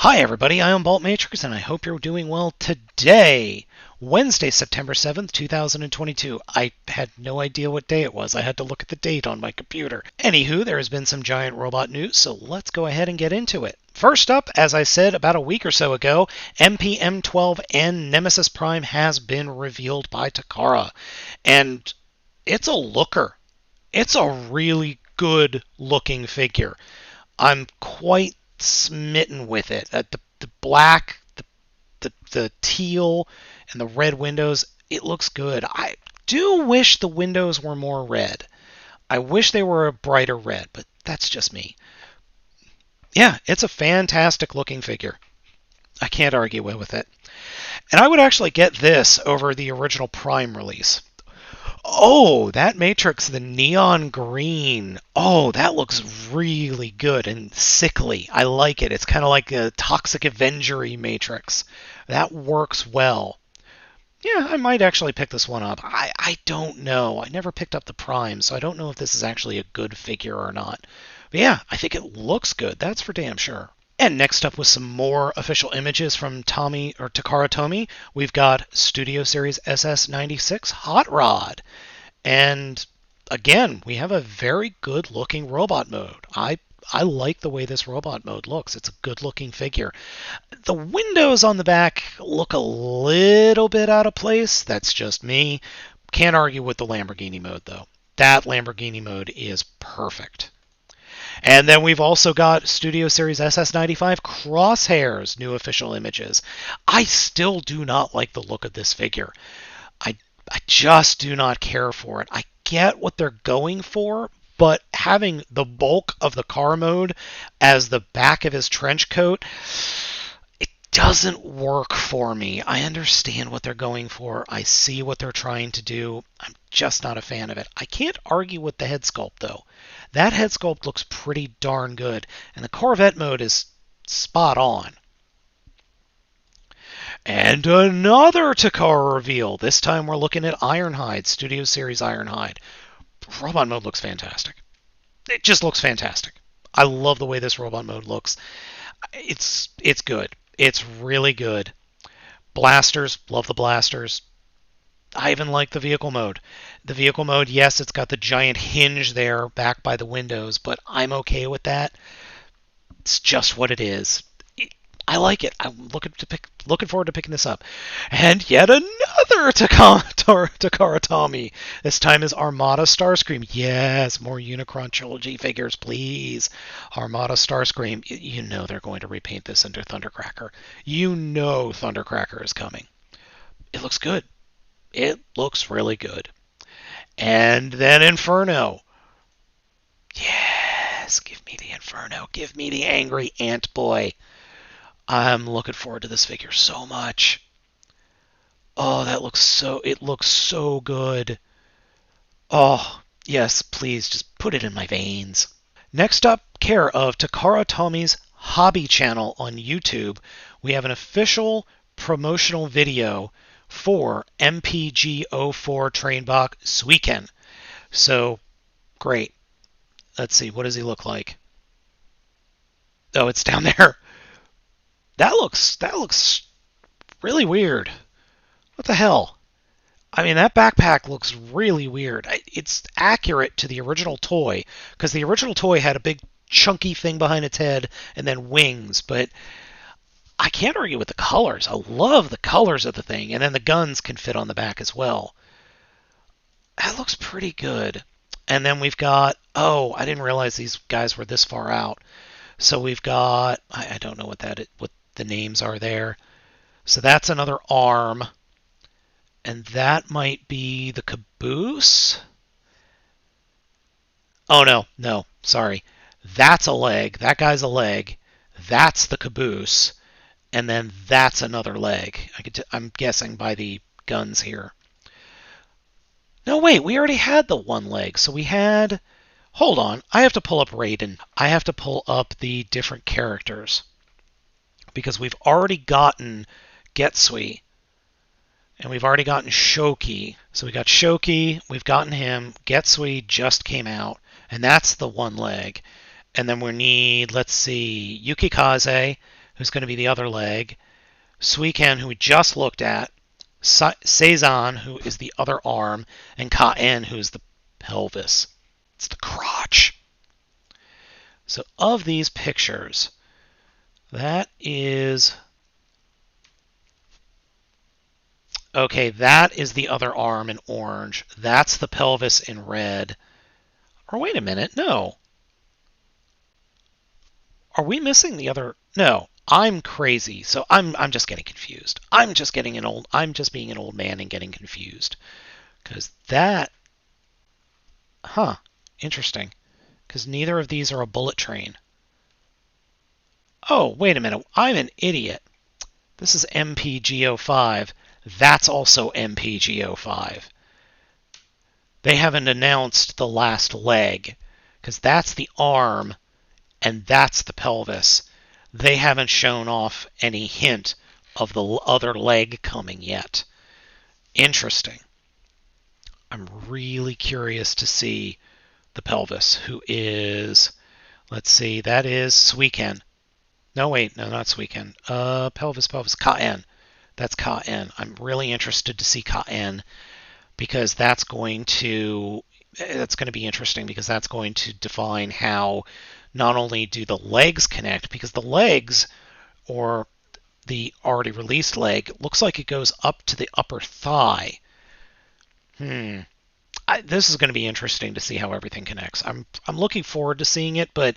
Hi everybody, I am Baltmatrix and I hope you're doing well today, Wednesday, September 7th, 2022. I had no idea what day it was. I had to look at the date on my computer. Anywho, there has been some giant robot news, so let's go ahead and get into it. First up, as I said about a week or so ago, MPM-12 and Nemesis Prime has been revealed by Takara. And it's a looker. It's a really good looking figure. I'm quite smitten with it. The black, the teal, and the red windows, it looks good. I do wish the windows were more red. I wish they were a brighter red, but that's just me. Yeah, it's a fantastic looking figure. I can't argue with it. And I would actually get this over the original Prime release. Oh, that Matrix, the neon green. Oh, that looks really good and sickly. I like it. It's kind of like a Toxic Avenger-y Matrix. That works well. Yeah, I might actually pick this one up. I don't know. I never picked up the Prime, so I don't know if this is actually a good figure or not. But yeah, I think it looks good. That's for damn sure. And next up with some more official images from Takara Tomy, we've got Studio Series SS96 Hot Rod. And again, we have a very good looking robot mode. I like the way this robot mode looks. It's a good looking figure. The windows on the back look a little bit out of place. That's just me. Can't argue with the Lamborghini mode though. That Lamborghini mode is perfect. And then we've also got Studio Series SS95 Crosshair's new official images. I still do not like the look of this figure. I just do not care for it. I get what they're going for, but having the bulk of the car mode as the back of his trench coat, it doesn't work for me. I understand what they're going for. I see what they're trying to do. I'm just not a fan of it. I can't argue with the head sculpt, though. That head sculpt looks pretty darn good, and the Corvette mode is spot on. And another Takara reveal. This time we're looking at Ironhide, Studio Series Ironhide. Robot mode looks fantastic. It just looks fantastic. I love the way this robot mode looks. It's good. It's really good. Blasters, love the blasters. I even like the vehicle mode. The vehicle mode, yes, it's got the giant hinge there back by the windows, but I'm okay with that. It's just what it is. I like it. I'm looking forward to picking this up. And yet another Takara Tomy. This time is Armada Starscream. Yes, more Unicron Trilogy figures, please. Armada Starscream. You know they're going to repaint this into Thundercracker. You know Thundercracker is coming. It looks good. It looks really good. And then Inferno. Yes, give me the Inferno. Give me the angry ant boy. I'm looking forward to this figure so much. Oh, it looks so good. Oh, yes, please, just put it in my veins. Next up, care of Takara Tomy's Hobby channel on YouTube, we have an official promotional video for MPG-04 Trainbach Suiken. So, great. Let's see, what does he look like? Oh, it's down there. That looks really weird. What the hell? I mean, that backpack looks really weird. It's accurate to the original toy, because the original toy had a big chunky thing behind its head and then wings, but I can't argue with the colors. I love the colors of the thing, and then the guns can fit on the back as well. That looks pretty good. And then we've got, oh, I didn't realize these guys were this far out. So we've got, I don't know what the names are there. So that's another arm. And that might be the caboose. Oh, no, sorry. That's a leg. That guy's a leg. That's the caboose. And then that's another leg. I'm guessing by the guns here. No, wait, we already had the one leg. So we had... Hold on, I have to pull up Raiden. I have to pull up the different characters. Because we've already gotten Getsui. And we've already gotten Shoki. So we got Shoki, we've gotten him. Getsui just came out. And that's the one leg. And then we need, let's see, Yukikaze, who's going to be the other leg, Suiken, who we just looked at, Seizan, who is the other arm, and Ka-En, who's the pelvis. It's the crotch. So of these pictures, that is... Okay, that is the other arm in orange. That's the pelvis in red. Or wait a minute, no. Are we missing the other? No, I'm crazy. So I'm just getting confused. I'm just being an old man and getting confused. Cuz that interesting. Cuz neither of these are a bullet train. Oh, wait a minute. I'm an idiot. This is MPGO5. That's also MPGO5. They haven't announced the last leg, because that's the arm and that's the pelvis. They haven't shown off any hint of the other leg coming yet. Interesting. I'm really curious to see the pelvis, who is, let's see, that is Suiken. No, wait, no, not Suiken. Pelvis, Ka-En. That's Ka-En. I'm really interested to see Ka-En because that's going to be interesting because that's going to define how not only do the legs connect, because the legs, or the already released leg, looks like it goes up to the upper thigh. This is going to be interesting to see how everything connects. I'm looking forward to seeing it, but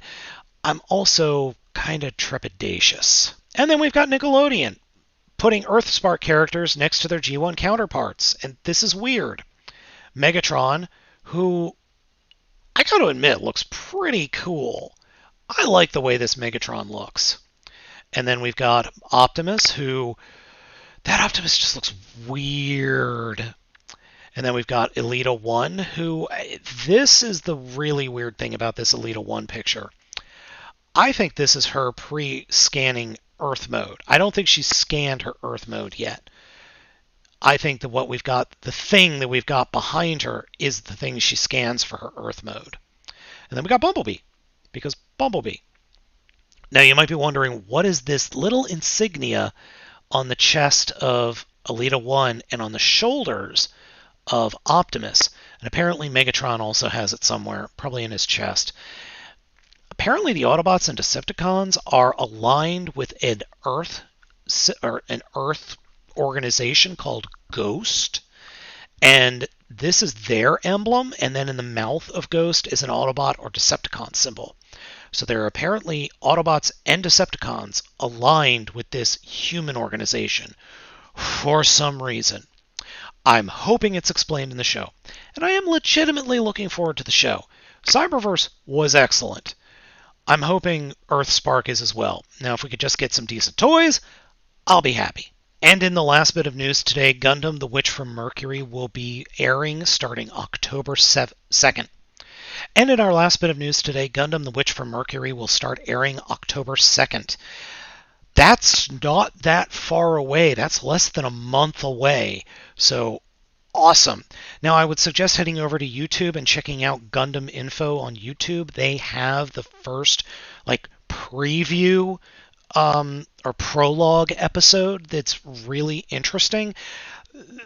I'm also kind of trepidatious. And then we've got Nickelodeon putting Earthspark characters next to their G1 counterparts, and this is weird. Megatron, who I gotta admit looks pretty cool. I like the way this Megatron looks. And then we've got Optimus, that Optimus just looks weird. And then we've got Elita 1, this is the really weird thing about this Elita 1 picture. I think this is her pre-scanning Earth mode. I don't think she's scanned her Earth mode yet. I think that the thing that we've got behind her is the thing she scans for her Earth mode. And then we got Bumblebee, because Bumblebee. Now you might be wondering, what is this little insignia on the chest of Elita 1 and on the shoulders of Optimus? And apparently Megatron also has it somewhere, probably in his chest. Apparently the Autobots and Decepticons are aligned with an Earth organization called Ghost, and this is their emblem, and then in the mouth of Ghost is an Autobot or Decepticon symbol. So there are apparently Autobots and Decepticons aligned with this human organization for some reason. I'm hoping it's explained in the show, and I am legitimately looking forward to the show. Cyberverse was excellent. I'm hoping Earthspark is as well. Now, if we could just get some decent toys, I'll be happy. And in the last bit of news today, Gundam The Witch from Mercury will be airing starting October 2nd. And in our last bit of news today, Gundam The Witch from Mercury will start airing October 2nd. That's not that far away. That's less than a month away. So awesome. Now, I would suggest heading over to YouTube and checking out Gundam Info on YouTube. They have the first preview or prologue episode that's really interesting.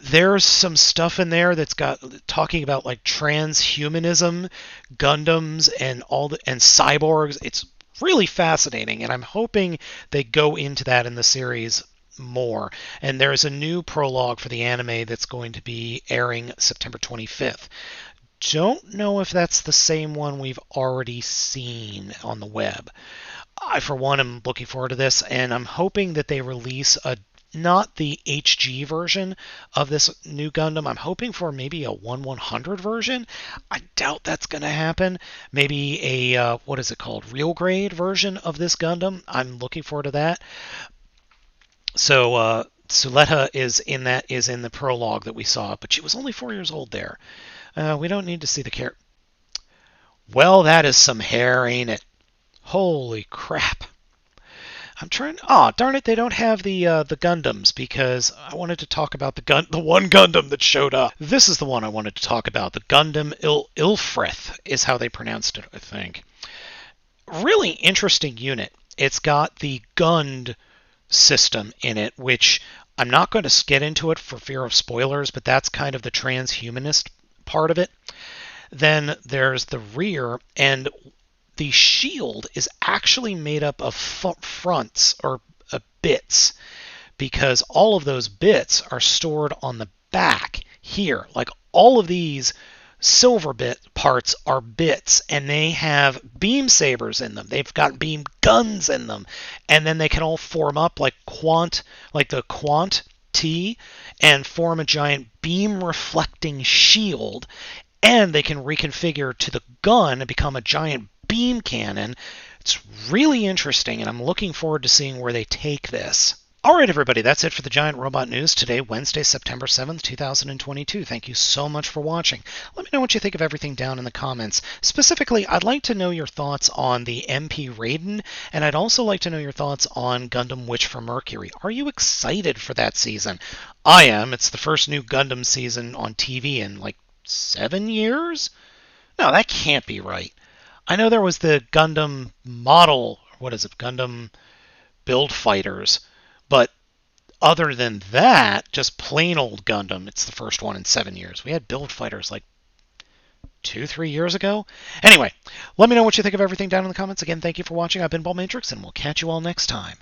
There's some stuff in there that's got talking about transhumanism, Gundams, and cyborgs. It's really fascinating, and I'm hoping they go into that in the series more. And there's a new prologue for the anime that's going to be airing September 25th. Don't know if that's the same one we've already seen on the web. I, for one, am looking forward to this, and I'm hoping that they release not the HG version of this new Gundam. I'm hoping for maybe a 1/100 version. I doubt that's going to happen. Maybe a, real grade version of this Gundam. I'm looking forward to that. So Suletta is in the prologue that we saw, but she was only 4 years old there. We don't need to see the character. Well, that is some hair, ain't it? Holy crap. I'm trying... Oh, darn it, they don't have the Gundams, because I wanted to talk about the one Gundam that showed up. This is the one I wanted to talk about. The Gundam Ilfrith is how they pronounced it, I think. Really interesting unit. it's got the Gund system in it, which I'm not going to get into it for fear of spoilers, but that's kind of the transhumanist part of it. Then there's the rear, and the shield is actually made up of fronts or bits, because all of those bits are stored on the back here. Like all of these silver bit parts are bits, and they have beam sabers in them. They've got beam guns in them, and then they can all form up like the Quant T, and form a giant beam reflecting shield. And they can reconfigure to the gun and become a giant beam cannon. It's really interesting, and I'm looking forward to seeing where they take this. All right, everybody, that's it for the Giant Robot News today, Wednesday, September 7th, 2022. Thank you so much for watching. Let me know what you think of everything down in the comments. Specifically, I'd like to know your thoughts on the MP Raiden, and I'd also like to know your thoughts on Gundam Witch from Mercury. Are you excited for that season? I am. It's the first new Gundam season on TV in like 7 years? No, that can't be right. I know there was the Gundam model, Gundam Build Fighters, but other than that, just plain old Gundam, it's the first one in 7 years. We had Build Fighters like 2-3 years ago. Anyway, let me know what you think of everything down in the comments. Again, thank you for watching. I've been Baltmatrix, and we'll catch you all next time.